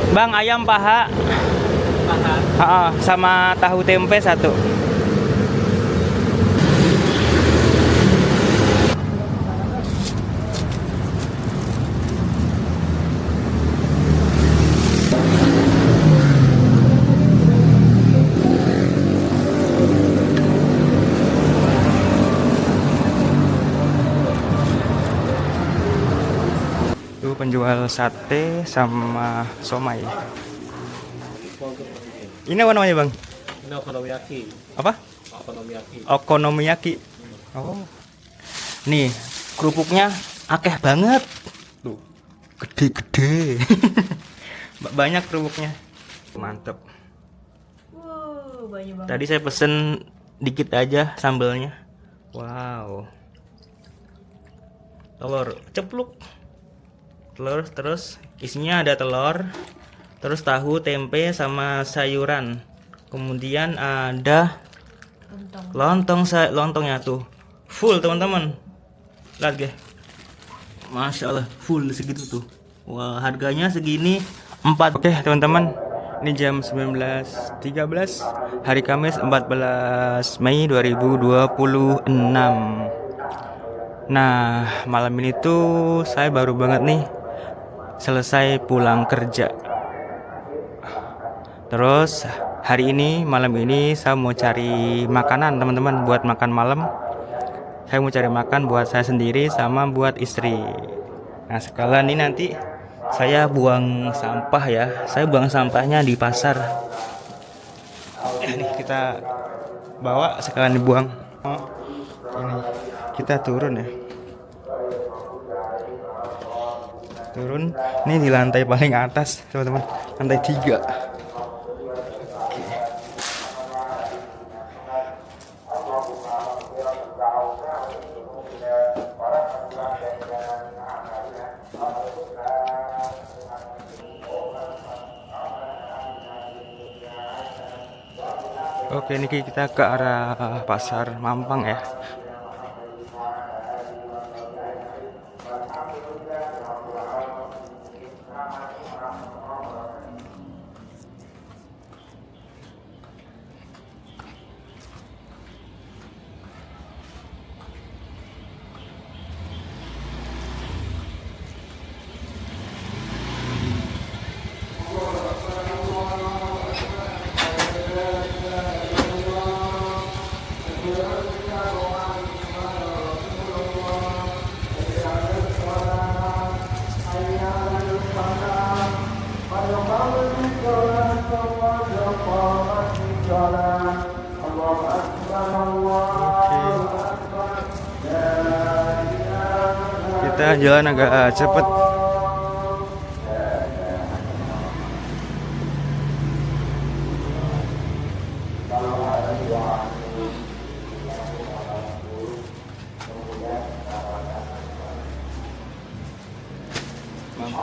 Bang, ayam paha. Sama tahu tempe satu. Tuh penjual sate sama somai. Ini apa namanya, Bang? Ini okonomiyaki. Apa? Okonomiyaki. Okonomiyaki. Oh. Nih, kerupuknya akeh banget. Tuh, gede-gede. Banyak kerupuknya. Mantep. Wow, banyak banget. Tadi saya pesen dikit aja sambelnya. Wow. Telur cepluk. Telur, terus isinya ada telur, terus tahu, tempe, sama sayuran. Kemudian ada lontongnya tuh full, teman-teman. Lihat deh, Masya Allah, full segitu tuh. Wah, harganya segini 4. Oke teman-teman, ini jam 19.13, hari Kamis 14 Mei 2026. Nah, malam ini tuh saya baru banget nih selesai pulang kerja. Terus hari ini, malam ini saya mau cari makanan, teman-teman, buat makan malam. Saya mau cari makan buat saya sendiri sama buat istri. Nah, sekalian ini nanti saya buang sampah ya. Saya buang sampahnya di pasar. Nih kita bawa, sekalian dibuang. Ini kita turun ya. Turun, ini di lantai paling atas, teman-teman, lantai 3. Oke, ini kita ke arah pasar Mampang ya. Kita jalan agak cepet.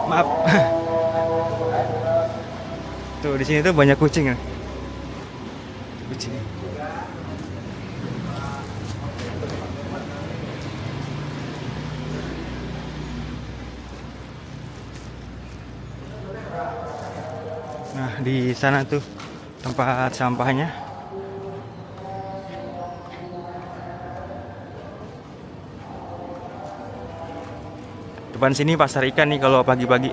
Maaf. Tuh di sini tuh banyak kucing ya. Kucing. Nah, di sana tuh tempat sampahnya. Depan sini pasar ikan nih kalau pagi-pagi.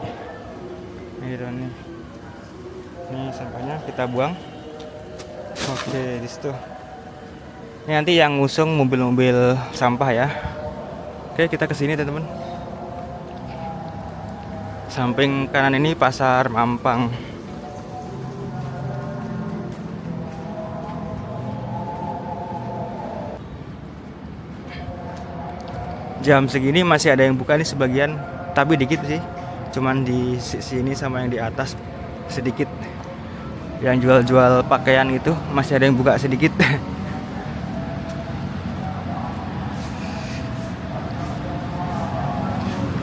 Nih. Ini sampahnya kita buang. Oke, di situ. Ini nanti yang ngusung mobil-mobil sampah ya. Oke, kita ke sini teman-teman. Samping kanan ini pasar Mampang. Jam segini masih ada yang buka nih sebagian, tapi dikit sih. Cuman di sini sama yang di atas sedikit. Yang jual-jual pakaian itu masih ada yang buka sedikit.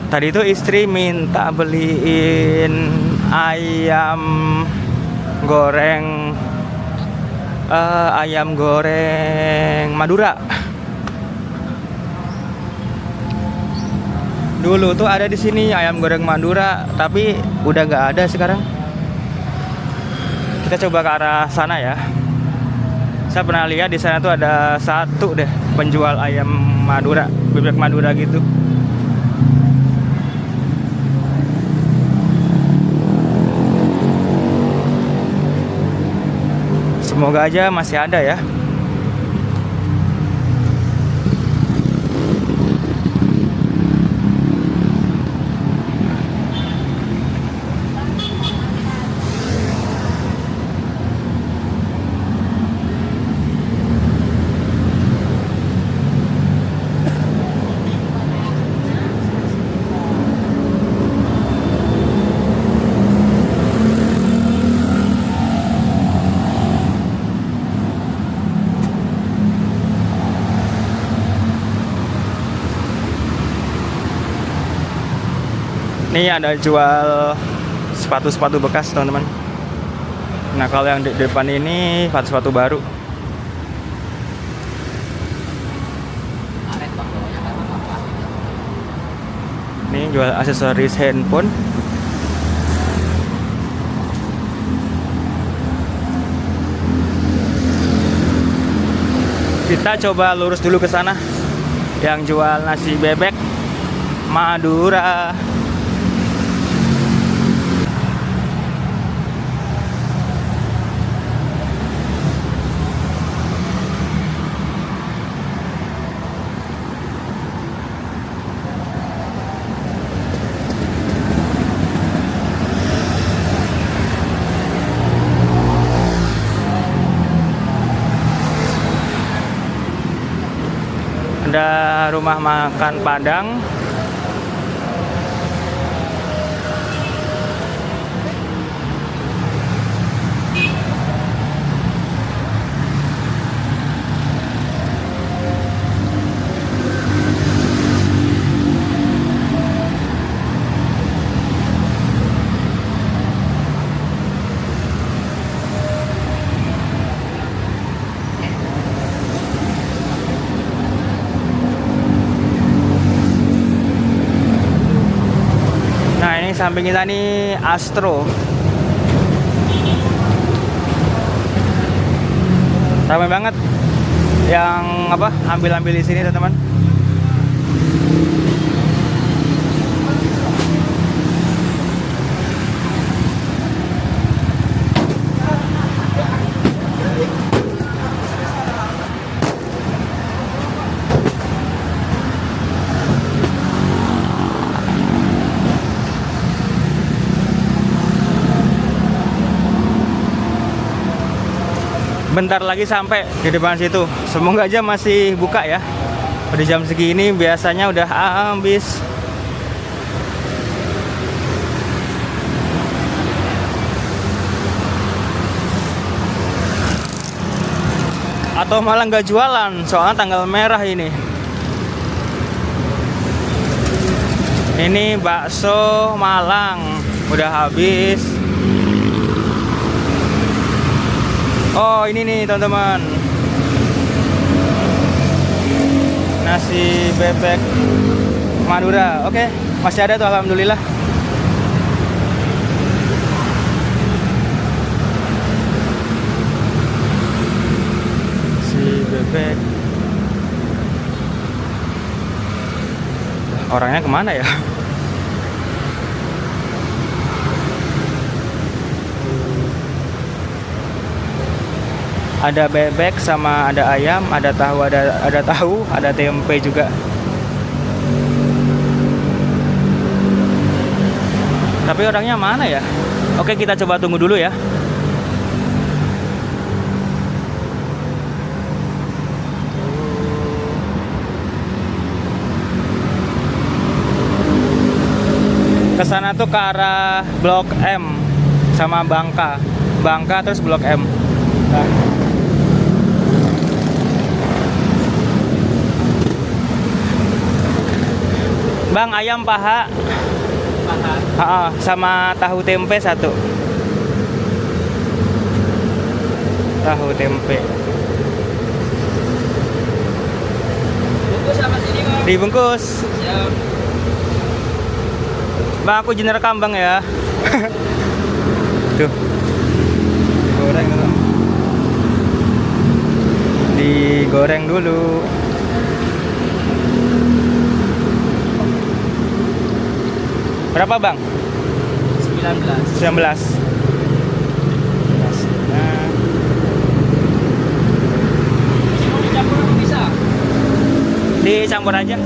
Tadi itu istri minta beliin ayam goreng Madura. Dulu tuh ada di sini ayam goreng Madura, tapi udah nggak ada sekarang. Kita coba ke arah sana ya. Saya pernah lihat di sana tuh ada satu deh penjual ayam Madura, bebek Madura gitu. Semoga aja masih ada ya. Ini ada jual sepatu-sepatu bekas teman-teman. Nah kalau yang di depan ini sepatu-sepatu baru. Ini jual aksesoris handphone. Kita coba lurus dulu ke sana. Yang jual nasi bebek Madura. Ada rumah makan Padang. Samping kita nih Astro. Ramai banget yang ambil di sini teman-teman. Bentar lagi sampai di depan situ. Semoga aja masih buka ya. Pada jam segini biasanya udah habis. Atau malah nggak jualan, soalnya tanggal merah ini. Ini bakso Malang udah habis. Oh ini nih teman-teman, nasi bebek Madura. Oke, masih ada tuh alhamdulillah. Nasi bebek. Orangnya kemana ya? Ada bebek sama ada ayam, ada tahu, ada tempe juga. Tapi orangnya mana ya? Oke, kita coba tunggu dulu ya. Kesana tuh ke arah Blok M sama Bangka terus Blok M. Nah. Bang, ayam paha. Sama tahu tempe satu. Tahu tempe. Bungkus sama sini, Bang. Dibungkus. Siap. Bang, aku izin rekam Bang ya. Tuh. digoreng dulu. Digoreng dulu. Berapa bang? 19. 19. Nah, Mau dicampur apa bisa? dicampur aja.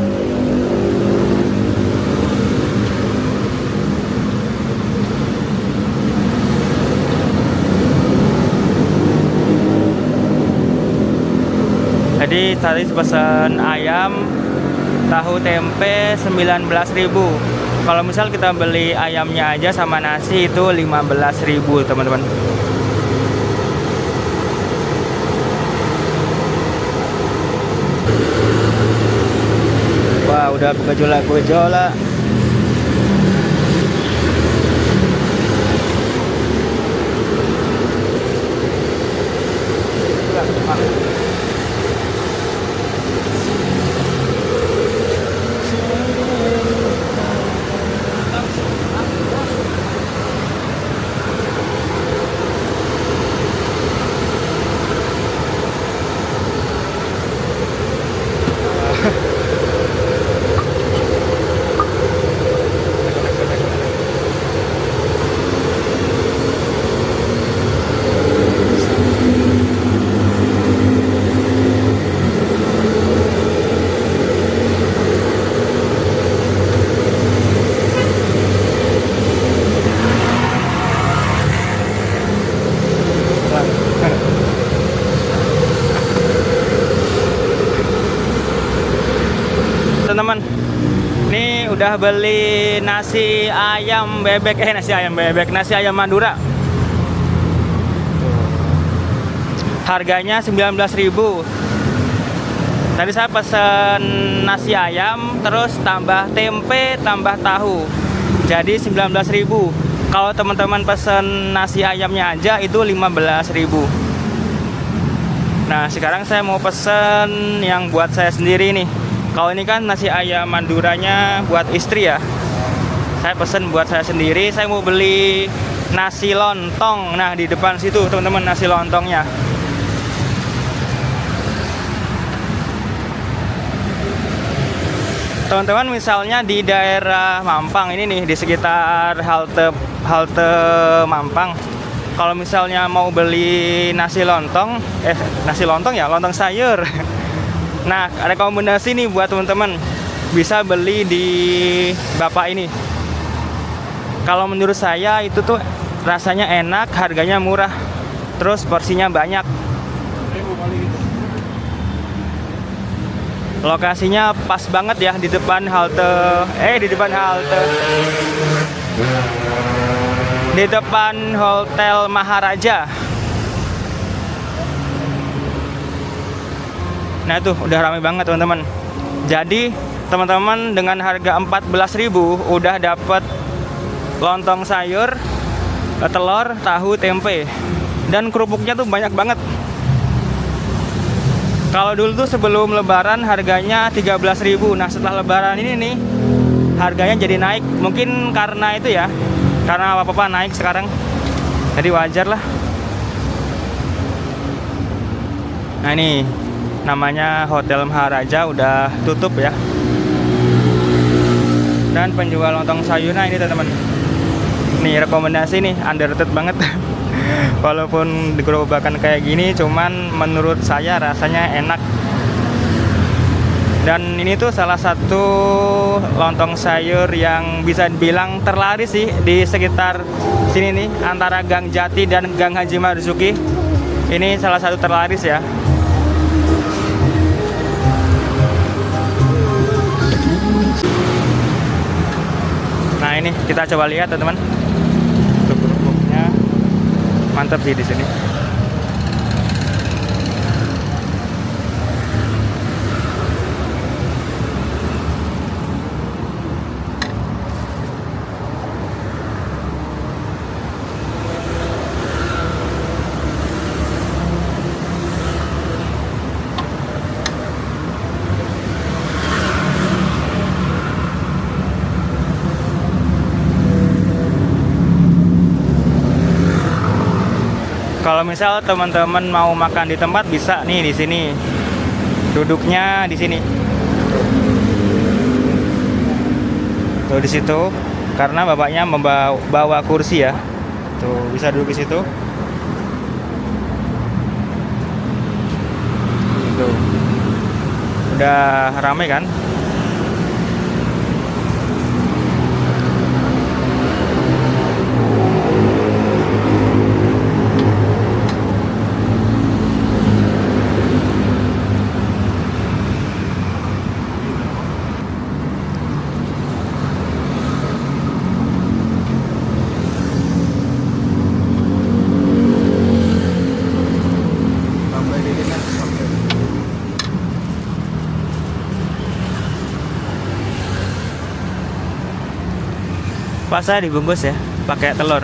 Jadi tadi pesan ayam, tahu tempe 19.000. Kalau misal kita beli ayamnya aja sama nasi itu 15.000 teman-teman. Wah, udah gejolak. Teman-teman, ini udah beli nasi ayam bebek, nasi ayam Madura. Harganya 19.000. Tadi saya pesen nasi ayam, terus tambah tempe, tambah tahu. Jadi 19.000. Kalau teman-teman pesen nasi ayamnya aja itu 15.000. Nah, sekarang saya mau pesen yang buat saya sendiri nih. Kalau ini kan nasi ayam Maduranya buat istri ya. Saya pesen buat saya sendiri. Saya mau beli nasi lontong. Nah, di depan situ teman-teman nasi lontongnya. Teman-teman, misalnya di daerah Mampang ini nih, di sekitar halte Mampang. Kalau misalnya mau beli nasi lontong ya, lontong sayur. Nah, rekomendasi nih buat teman-teman, bisa beli di Bapak ini. Kalau menurut saya itu tuh rasanya enak, harganya murah, terus porsinya banyak. Lokasinya pas banget ya, di depan halte Hotel Maharaja. Nah, itu udah ramai banget teman-teman. Jadi teman-teman dengan harga 14.000 udah dapet lontong sayur, telur, tahu, tempe, dan kerupuknya tuh banyak banget. Kalau dulu tuh sebelum lebaran harganya 13.000. Nah, setelah lebaran ini nih harganya jadi naik. Mungkin karena itu ya, karena apa-apa naik sekarang, jadi wajar lah. Nah, ini namanya Hotel Maharaja udah tutup ya. Dan penjual lontong sayurnya ini teman-teman. Nih rekomendasi nih, underrated banget. Walaupun digerobakan kayak gini, cuman menurut saya rasanya enak. Dan ini tuh salah satu lontong sayur yang bisa dibilang terlaris sih di sekitar sini nih, antara Gang Jati dan Gang Haji Marzuki. Ini salah satu terlaris ya. Nah, ini kita coba lihat teman-teman. Untuk kerupuknya mantap sih di sini. Kalau misal teman-teman mau makan di tempat bisa nih di sini. Duduknya di sini. Tuh di situ. Karena bapaknya membawa kursi ya. Tuh bisa duduk di situ. Tuh. Udah ramai kan? Pasa dibungkus ya, pakai telur.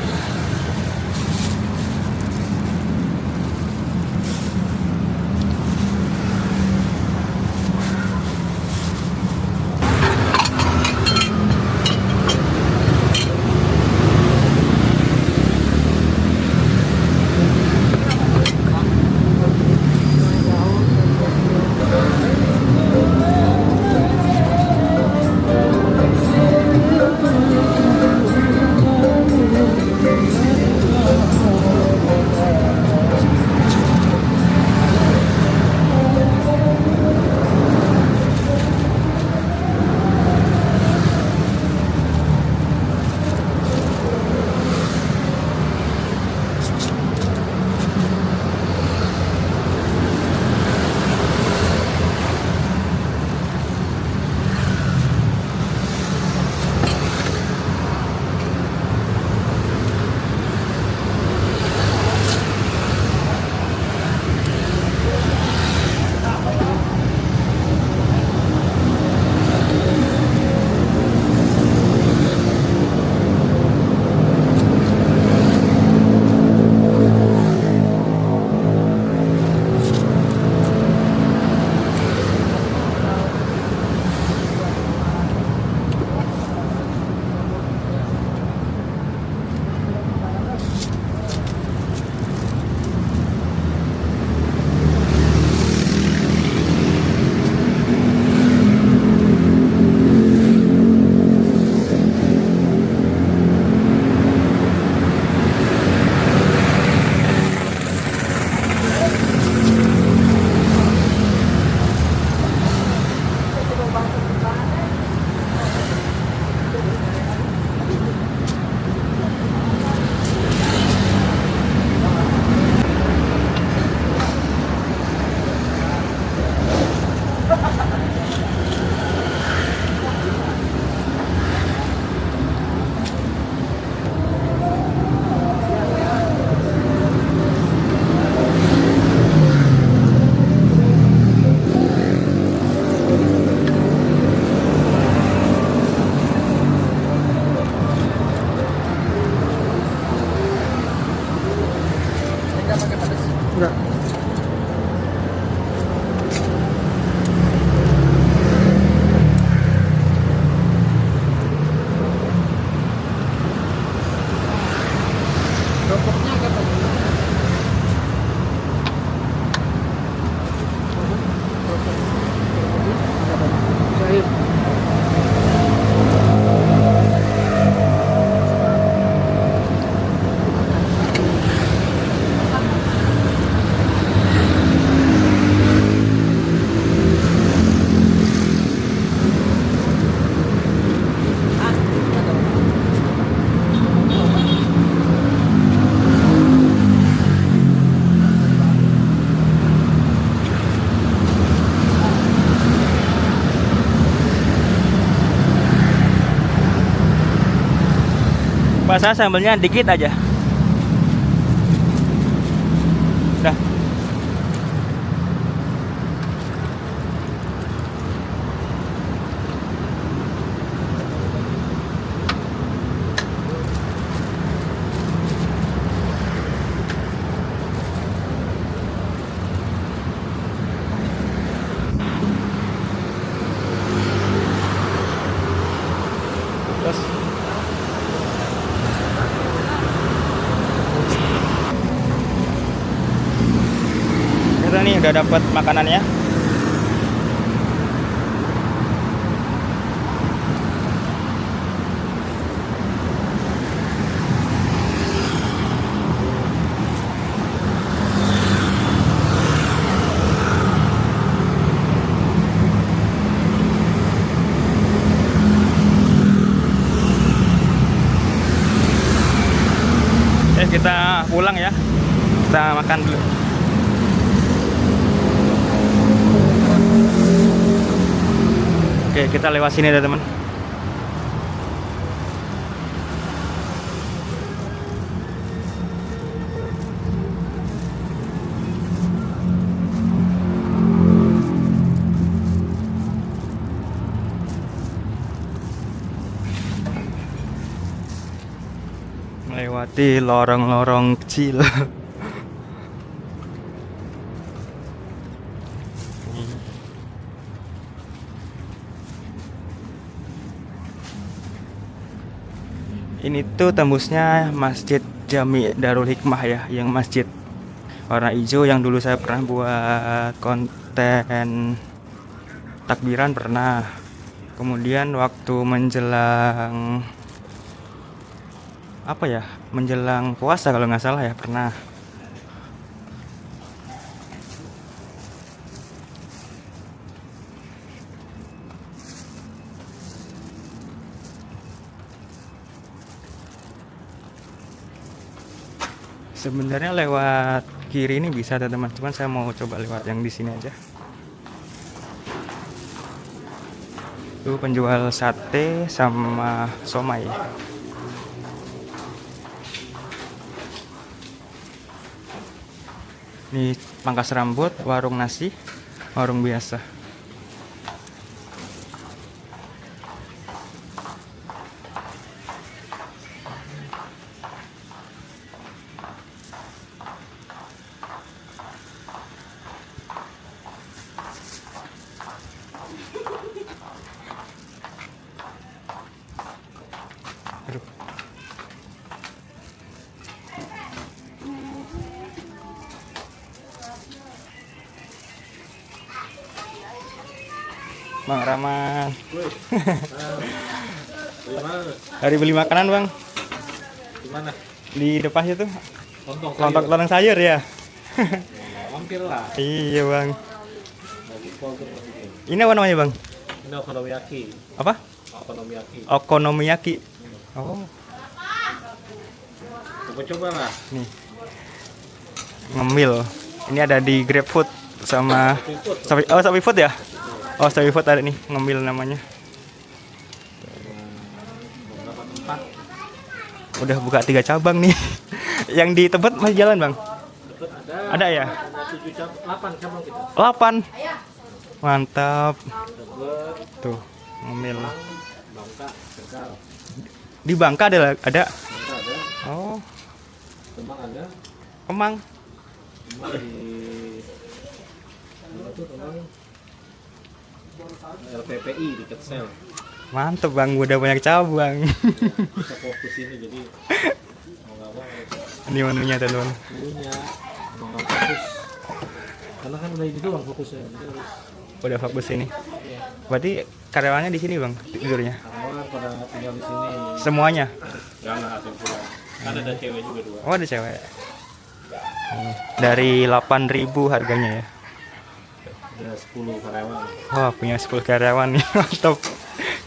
Enggak. Rokoknya agak banyak. Cair. Pak, saya sambelnya dikit aja. Dah. Terus Alhamdulillah nih udah dapat makanannya. Kita pulang ya. Kita makan dulu. Oke, kita lewat sini deh, teman. Melewati lorong-lorong kecil. Ini tuh tembusnya Masjid Jami Darul Hikmah ya, yang masjid warna hijau yang dulu saya pernah buat konten takbiran pernah. Kemudian waktu menjelang apa ya, menjelang puasa kalau nggak salah ya pernah. Sebenarnya lewat kiri ini bisa teman-teman, cuman saya mau coba lewat yang di sini aja. Tuh penjual sate sama somai. Ini pangkas rambut, warung nasi, warung biasa. Aduh. Bang Rahman. Di mana? Hari beli makanan bang Di mana? di depan itu. Lontong Lontong sayur ya. Mampir lah. Iya bang. Lagi vlogger lagi. Ini apa namanya bang? Ini okonomiyaki. Apa? Okonomiyaki. Okonomiyaki. Oh, Coba-coba lah. nih ngemil. Ini ada di GrabFood sama Shopee Food ya. Oh, Shopee Food ada nih, ngemil namanya. Beberapa tempat. Udah buka 3 cabang nih. Yang di Tebet masih jalan bang? Deket ada. Ada ya? Ada 8 cabang kita. 8. Mantap. Tebet, Tuh, ngemil. Bangka, Tegal. Di Bangka ada. Bangka ada. Oh, Kemang ada. Kemang. Kemang di mana tuh Kemang? LPPI di Ketsel. Mantap bang, udah banyak cabang. Kita fokus ini jadi mau nggak mau Ini menunya teman. dulunya mau fokus karena kan udah itu doang fokusnya. Jadi harus Udah fokus ini. Berarti karyawannya di sini bang tidurnya? karyawan pada tinggal di sini. Semuanya? Jangan hasil pulang. Kan ada cewek juga 2. Oh ada cewek. Dari 8.000 harganya ya. Ada 10 karyawan. Wah punya 10 karyawan nih. Mantap.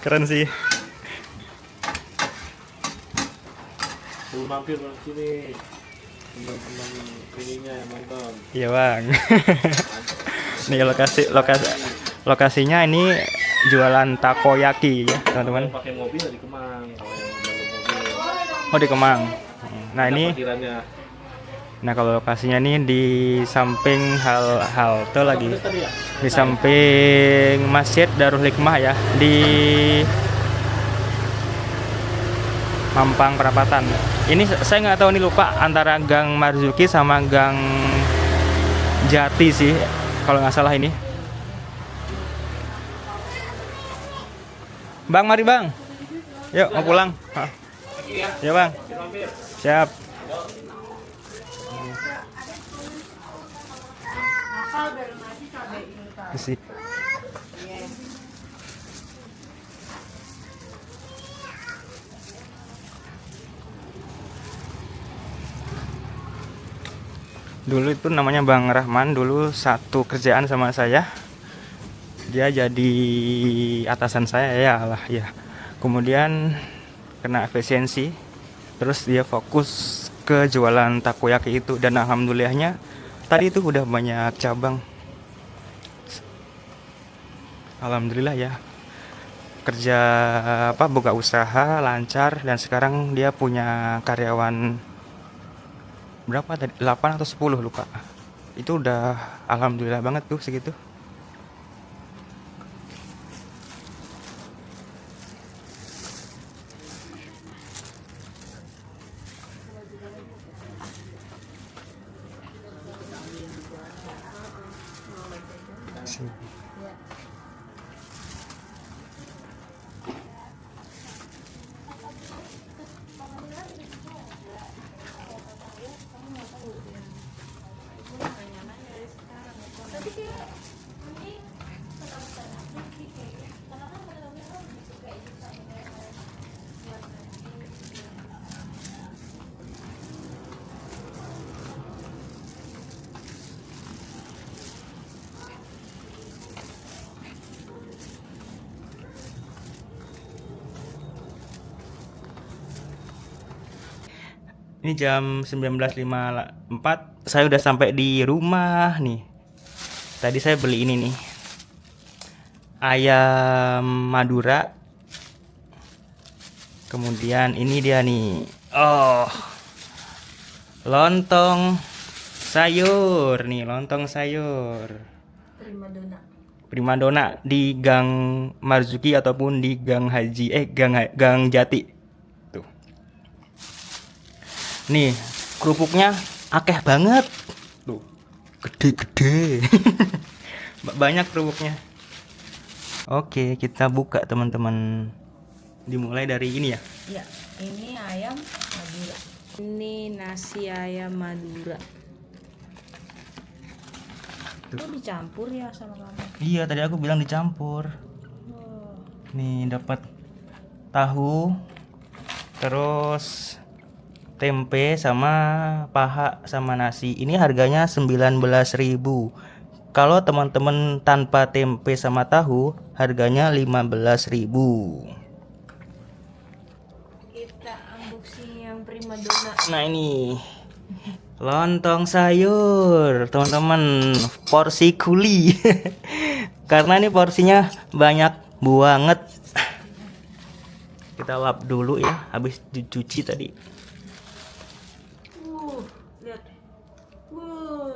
Keren sih. Belum mampir di sini. Teman-teman ininya yang nonton. Iya bang. Nih lokasinya ini jualan takoyaki ya teman-teman. Kalau pakai mobil di Kemang. Kalau yang jalur mobil. Oh di Kemang. Nah ini, Parkirannya. nah kalau lokasinya ini di samping halte lagi, Apa tadi ya? di samping Masjid Darul Hikmah ya, di Mampang Perapatan. Ini saya nggak tahu, ini lupa antara Gang Marzuki sama Gang Jati sih, kalau nggak salah ini. Bang, mari bang. Yuk mau pulang. Hah. Ya bang. Siap. sih. Dulu itu namanya Bang Rahman, dulu satu kerjaan sama saya. Dia jadi atasan saya ya lah ya. Kemudian kena efisiensi, terus dia fokus ke jualan takoyaki itu, dan alhamdulillahnya tadi itu udah banyak cabang. Alhamdulillah ya. Kerja buka usaha lancar, dan sekarang dia punya karyawan berapa tadi, 8 atau 10 lupa. Itu udah alhamdulillah banget tuh segitu. Ini jam 19.54, saya udah sampai di rumah nih. Tadi saya beli ini nih, ayam Madura. Kemudian ini dia nih, lontong sayur nih, lontong sayur Primadona di Gang Marzuki ataupun di Gang Haji, Gang Jati. Nih, kerupuknya akeh banget. Tuh, gede-gede. Banyak kerupuknya. Oke, kita buka teman-teman. Dimulai dari ini ya. Ya, ini ayam Madura. Ini nasi ayam Madura. Itu dicampur ya sama kamu? Iya, tadi aku bilang dicampur. Nih, dapat tahu, terus tempe sama paha sama nasi. Ini harganya 19.000. Kalau teman-teman tanpa tempe sama tahu, harganya 15.000. Kita unboxing yang Primadona. Nah, ini lontong sayur, teman-teman, porsi kuli. Karena ini porsinya banyak banget. Kita lap dulu ya, habis dicuci tadi. Lihat.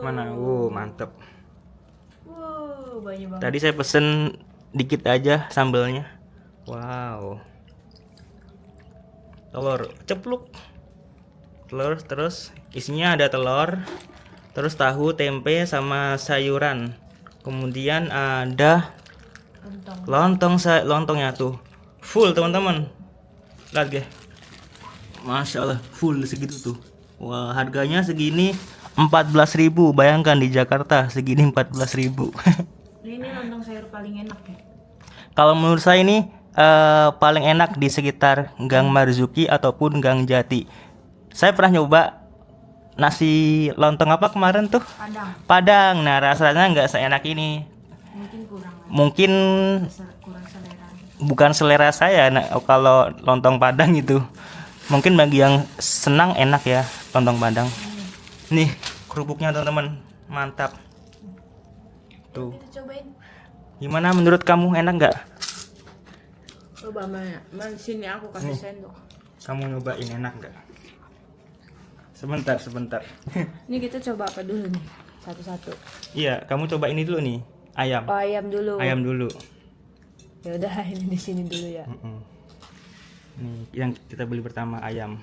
Mana? Mantep. Banyak banget. Tadi saya pesen dikit aja sambelnya. Wow. Telur cepluk. Telur, terus isinya ada telur, terus tahu, tempe sama sayuran. Kemudian ada lontongnya tuh. Full, teman-teman. Lihat, guys. Masya Allah, full segitu tuh. Wah, harganya segini 14.000. Bayangkan di Jakarta segini 14.000. Ini lontong sayur paling enak ya. Kalau menurut saya ini paling enak di sekitar Gang Marzuki ataupun Gang Jati. Saya pernah nyoba nasi lontong apa kemarin tuh? Padang. Nah, rasanya nggak seenak ini. Mungkin Kurang selera. bukan selera saya. Nah, kalau lontong Padang itu mungkin bagi yang senang enak ya lontong Padang. Nih kerupuknya teman-teman, mantap. Tuh. Kita cobain. Gimana menurut kamu, enak nggak? Coba mana sini aku kasih sendok. Kamu nyobain enak nggak? Sebentar. Ini kita coba apa dulu nih? Satu-satu. Iya, kamu coba ini dulu nih, ayam. Oh, ayam dulu. Ayam dulu. Ya udah, ini di sini dulu ya. Nih, yang kita beli pertama ayam.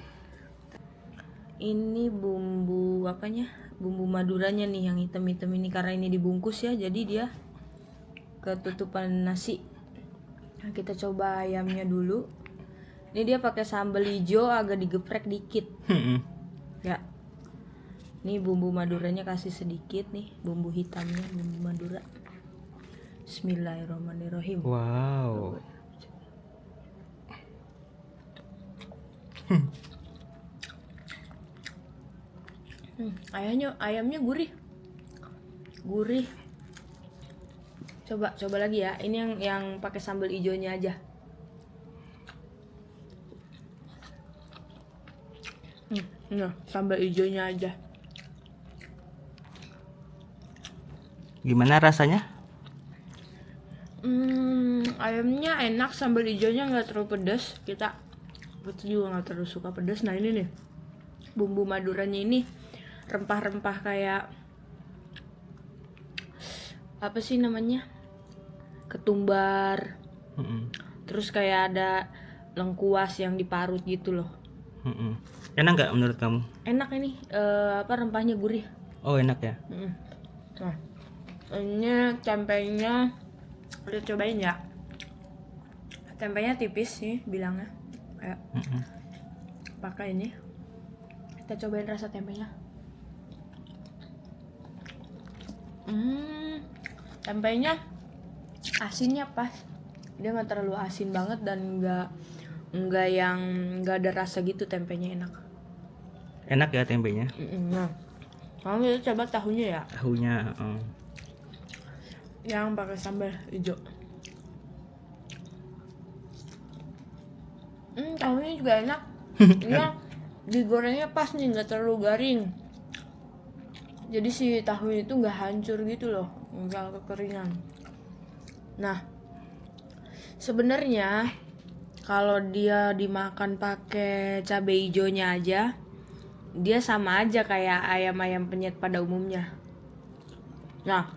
Ini bumbu apanya? Bumbu Maduranya nih yang hitam-hitam ini, karena ini dibungkus ya, jadi dia ketutupan nasi. Nah, kita coba ayamnya dulu. Ini dia pakai sambal hijau, agak digeprek dikit. Ya. Ini bumbu Maduranya kasih sedikit nih, bumbu hitamnya, bumbu Madura. Bismillahirrahmanirrahim. Wow. Ayamnya gurih. Gurih. Coba lagi ya. Ini yang pakai sambal hijaunya aja. Nah, sambal hijaunya aja. Gimana rasanya? Ayamnya enak, sambal hijaunya nggak terlalu pedas. Kita juga nggak terlalu suka pedas. Nah ini nih, bumbu maduranya ini rempah-rempah kayak apa sih namanya? Ketumbar. Terus kayak ada lengkuas yang diparut gitu loh. Enak nggak menurut kamu? Enak ini, rempahnya gurih. Oh enak ya. Nah, ini tempenya udah cobain ya. Tempenya tipis sih bilangnya. Kayak pakai ini. Kita cobain rasa tempenya. Tempenya asinnya pas. Dia nggak terlalu asin banget dan nggak ada rasa gitu. Tempenya enak. Enak ya tempenya. Nah, kamu kita coba tahunya ya. Tahunya. Yang pakai sambal hijau. Tahunya juga enak. Dia digorengnya pas nih, nggak terlalu garing. Jadi si tahunya itu nggak hancur gitu loh, nggak kekeringan. Nah, sebenarnya kalau dia dimakan pakai cabai hijaunya aja, dia sama aja kayak ayam-ayam penyet pada umumnya. Nah,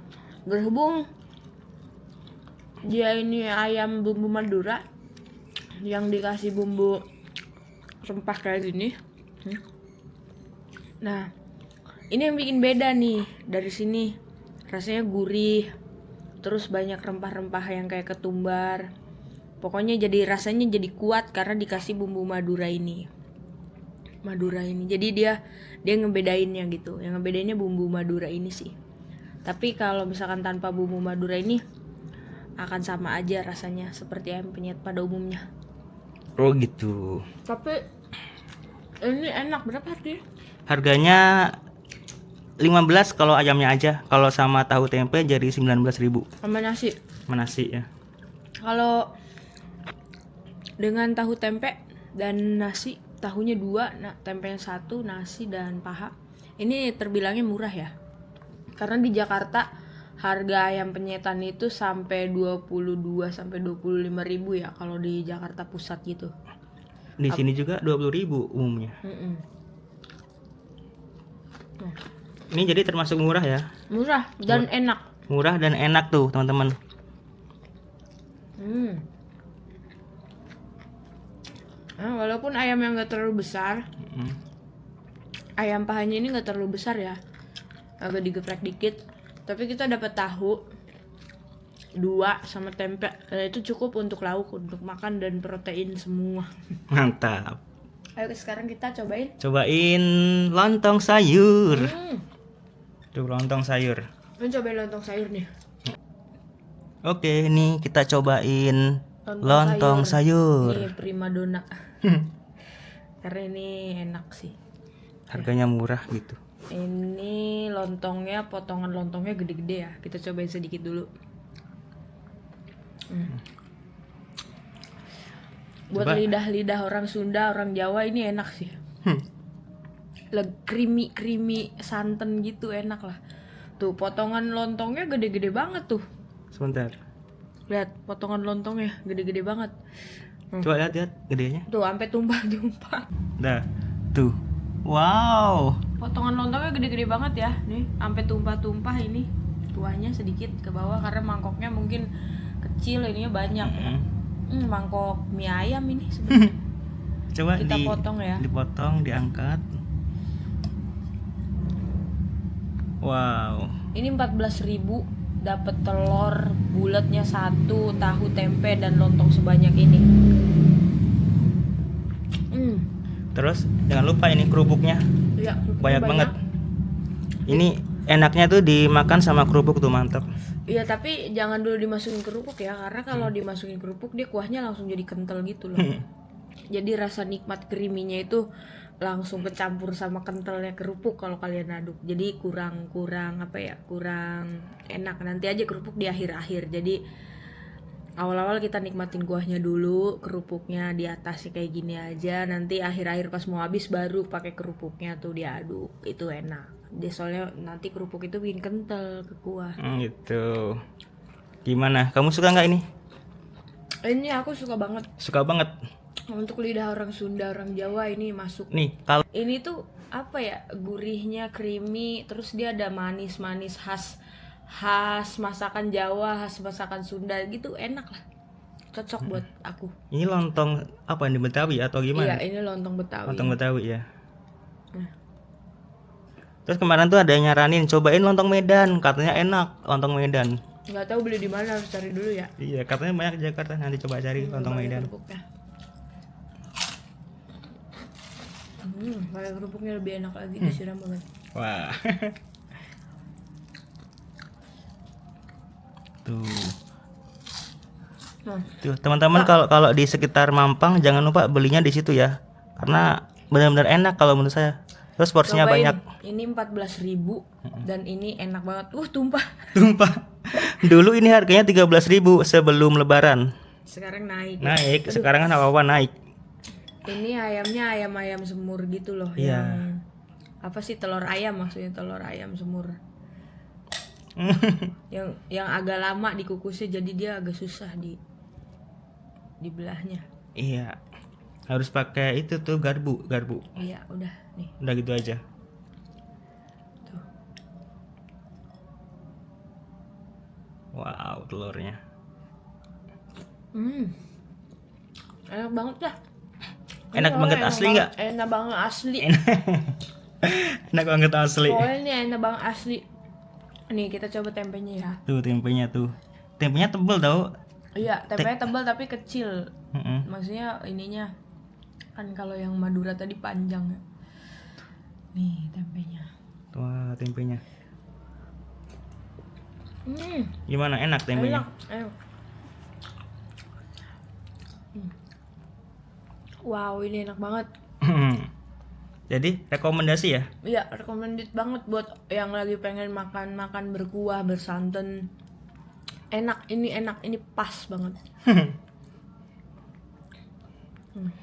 berhubung dia ini ayam bumbu Madura yang dikasih bumbu rempah kayak gini. Nah, ini yang bikin beda nih dari sini. Rasanya gurih, terus banyak rempah-rempah yang kayak ketumbar. Pokoknya rasanya jadi kuat karena dikasih bumbu Madura ini. Jadi dia ngebedainnya gitu. Yang ngebedainnya bumbu Madura ini sih. Tapi kalau misalkan tanpa bumbu Madura ini akan sama aja rasanya seperti ayam penyet pada umumnya. Oh gitu. Tapi ini enak. Berapa sih? Harganya 15 kalau ayamnya aja. Kalau sama tahu tempe jadi 19.000. Sama nasi. Sama nasi ya. Kalau dengan tahu tempe dan nasi, tahunya 2, tempenya 1, nasi dan paha. Ini terbilangnya murah ya. Karena di Jakarta harga ayam penyetan itu sampai 22 sampai 25.000 ya kalau di Jakarta Pusat gitu. Di sini juga 20.000 umumnya. Nah, ini jadi termasuk murah ya. Murah dan enak. Murah dan enak tuh teman-teman. Nah, walaupun ayam yang gak terlalu besar, ayam pahanya ini gak terlalu besar ya, agak digeprek dikit. Tapi kita dapat tahu 2 sama tempe, dan itu cukup untuk lauk, untuk makan dan protein semua. Mantap. Ayo sekarang kita cobain. Cobain lontong sayur. Tuh lontong sayur. Ini cobain lontong sayur nih. Oke, ini kita cobain lontong sayur. Ini primadona. Karena ini enak sih. Harganya murah gitu. Ini lontongnya, potongan lontongnya gede-gede ya. Kita cobain sedikit dulu. Buat lidah-lidah orang Sunda, orang Jawa ini enak sih. Creamy santan gitu, enak lah. Tuh potongan lontongnya gede-gede banget tuh. Sebentar. Lihat potongan lontongnya gede-gede banget. Coba lihat gedenya. Tuh sampai tumpah-tumpah. Dah. Tuh. Wow. Potongan lontongnya gede-gede banget ya. Nih, sampai tumpah-tumpah ini. Kuahnya sedikit ke bawah karena mangkoknya mungkin kecil, ininya banyak ya. Mangkok mie ayam ini sebenarnya. Coba kita potong ya. Dipotong, diangkat. Wow. Ini 14.000 dapat telur bulatnya 1, tahu tempe dan lontong sebanyak ini. Terus jangan lupa ini kerupuknya. Ya, banyak banget. Ini enaknya tuh dimakan sama kerupuk tuh mantap. Iya, tapi jangan dulu dimasukin kerupuk ya, karena kalau dimasukin kerupuk dia kuahnya langsung jadi kental gitu loh. Jadi rasa nikmat creamy-nya itu langsung kecampur sama kentalnya kerupuk kalau kalian aduk. Jadi kurang enak. Nanti aja kerupuk di akhir-akhir. Jadi awal-awal kita nikmatin kuahnya dulu, kerupuknya di atasnya kayak gini aja. Nanti akhir-akhir pas mau habis baru pakai kerupuknya tuh diaduk. Itu enak. Dia soalnya nanti kerupuk itu bikin kental ke kuah. Gitu. Gimana? Kamu suka nggak ini? Ini aku suka banget. Suka banget. Untuk lidah orang Sunda, orang Jawa ini masuk. Nih, kalau Ini tuh apa ya? Gurihnya creamy, terus dia ada manis-manis khas masakan Jawa, khas masakan Sunda gitu, enak lah. Cocok buat aku. ini lontong apa di Betawi atau Iya, gimana? ini lontong Betawi. Lontong Betawi ya. Nah. Terus kemarin tuh ada yang nyaranin cobain lontong Medan, katanya enak lontong Medan. Nggak tahu beli di mana, harus cari dulu ya. Iya, katanya banyak di Jakarta, nanti coba cari lontong Pakai Medan. kerupuknya. Pakai kerupuknya lebih enak lagi, disiram banget. Wah. Tuh. Nah, Tuh, teman-teman kalau di sekitar Mampang jangan lupa belinya di situ ya. Karena benar-benar enak kalau menurut saya. Terus porsinya cobain. banyak. Ini 14.000 dan ini enak banget. Tumpah. Tumpah. Dulu ini harganya 13.000 sebelum lebaran. Sekarang naik. Naik, sekarang kan apa-apa naik. Ini ayamnya ayam semur gitu loh, Iya. yang apa sih, telur ayam, maksudnya telur ayam semur. yang agak lama dikukusnya, jadi dia agak susah dibelahnya. Iya. Harus pakai itu tuh garpu. Iya, udah nih. Udah gitu aja. Tuh. Wow, telurnya. Enak banget dah. Enak banget asli nggak? Enak banget asli. Enak banget asli. Pokoknya ini enak banget asli. Nih, kita coba tempenya ya. Tuh tempenya tuh. Tempenya tebel tau. Iya, tempenya tebal tapi kecil. Mm-mm. Maksudnya ininya kan kalau yang Madura tadi panjang ya. Nih tempenya. Wah, tempenya. Hmm, Gimana? Enak tempenya? enak. Wow, ini enak banget. Jadi rekomendasi ya? Iya, recommended banget buat yang lagi pengen makan berkuah, bersantan. Enak, ini pas banget.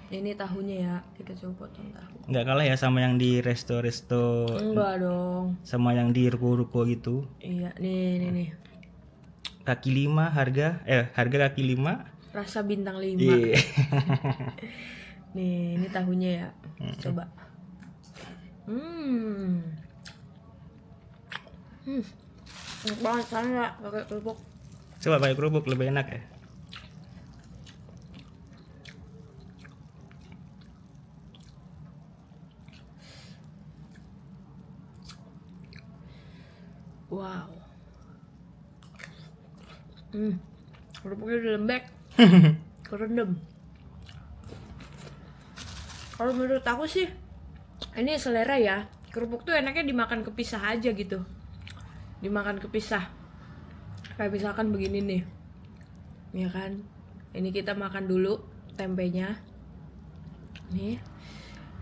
Ini tahunya ya, kita coba potong tahu. Nggak kalah ya sama yang di resto-resto, Enggak dong. sama yang di ruko-ruko gitu. Iya, nih. Kaki 5 harga kaki 5. Rasa bintang 5. Iya. Nih, ini tahunya ya. Coba. Enak banget kan ya pakai kerupuk. Coba pakai kerupuk lebih enak ya. Wow. Kerupuknya udah lembek. Kerendam. Kalau menurut aku sih ini selera ya. Kerupuk tuh enaknya dimakan kepisah aja gitu. Dimakan kepisah. Kayak misalkan begini nih. Ya kan? Ini kita makan dulu tempenya. Nih.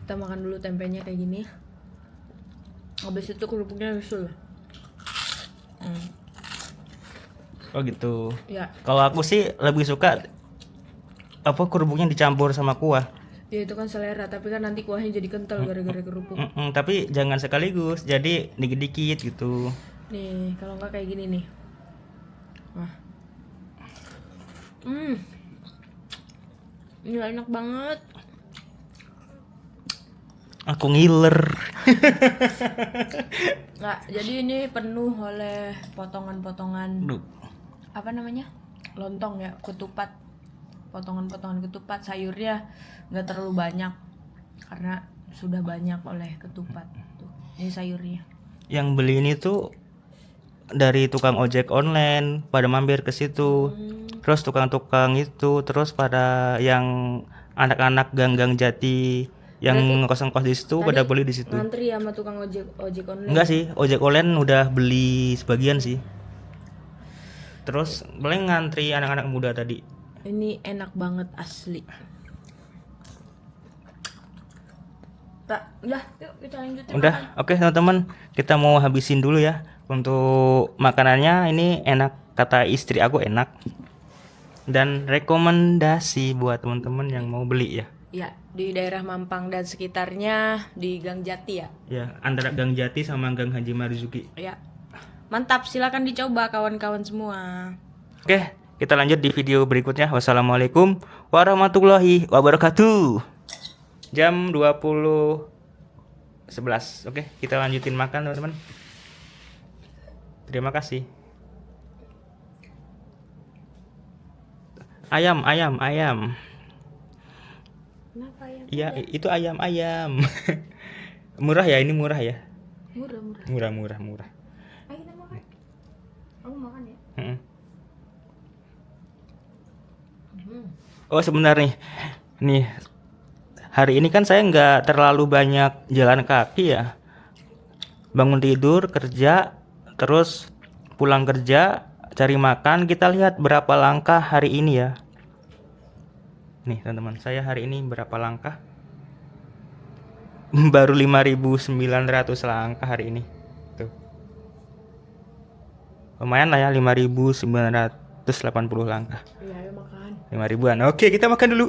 Kita makan dulu tempenya kayak gini. Habis itu kerupuknya nyusul. Oh gitu. Ya, Kalau aku sih lebih suka apa kerupuknya dicampur sama kuah. ya itu kan selera, tapi kan nanti kuahnya jadi kental gara-gara kerupuk. Tapi jangan sekaligus, jadi dikit-dikit gitu. Nih, kalau nggak kayak gini nih. Wah. Ini enak banget. Aku ngiler. Nggak, jadi ini penuh oleh potongan-potongan Duh. apa namanya? Lontong ya, ketupat. Potongan-potongan ketupat, sayurnya nggak terlalu banyak karena sudah banyak oleh ketupat. Tuh, ini sayurnya. Yang beli ini tuh dari tukang ojek online, pada mampir ke situ. Terus tukang-tukang itu, terus pada yang anak-anak gang-gang Jati Yang Berarti ngekos-ngekos di situ tadi pada beli di situ. ngantri sama tukang ojek online. Enggak sih, ojek online udah beli sebagian sih. Terus paling ngantri anak-anak muda tadi. Ini enak banget asli. Tak, udah, yuk kita lanjutin. Udah, oke teman-teman, kita mau habisin dulu ya. Untuk makanannya ini enak, kata istri aku enak. Dan rekomendasi buat teman-teman yang mau beli ya. Ya, di daerah Mampang dan sekitarnya di Gang Jati ya. Ya, antara Gang Jati sama Gang Haji Marzuki. Ya. Mantap, silakan dicoba kawan-kawan semua. Oke, kita lanjut di video berikutnya. Wassalamualaikum warahmatullahi wabarakatuh. Jam 20.11. Oke, kita lanjutin makan teman-teman. Terima kasih. Ayam. Kenapa ya? Iya, itu ayam. Murah ya, ini murah ya. Murah. Murah. Ayo kita makan. Kamu makan ya? Mm-mm. Oh sebenarnya nih hari ini kan saya nggak terlalu banyak jalan kaki ya. Bangun tidur, kerja, terus pulang kerja, cari makan. Kita lihat berapa langkah hari ini ya. Nih teman-teman, saya hari ini berapa langkah? Baru 5.900 langkah hari ini. Tuh. Lumayan lah ya, 5.980 langkah. Iya, ayo makan. 5 ribuan. Oke, kita makan dulu.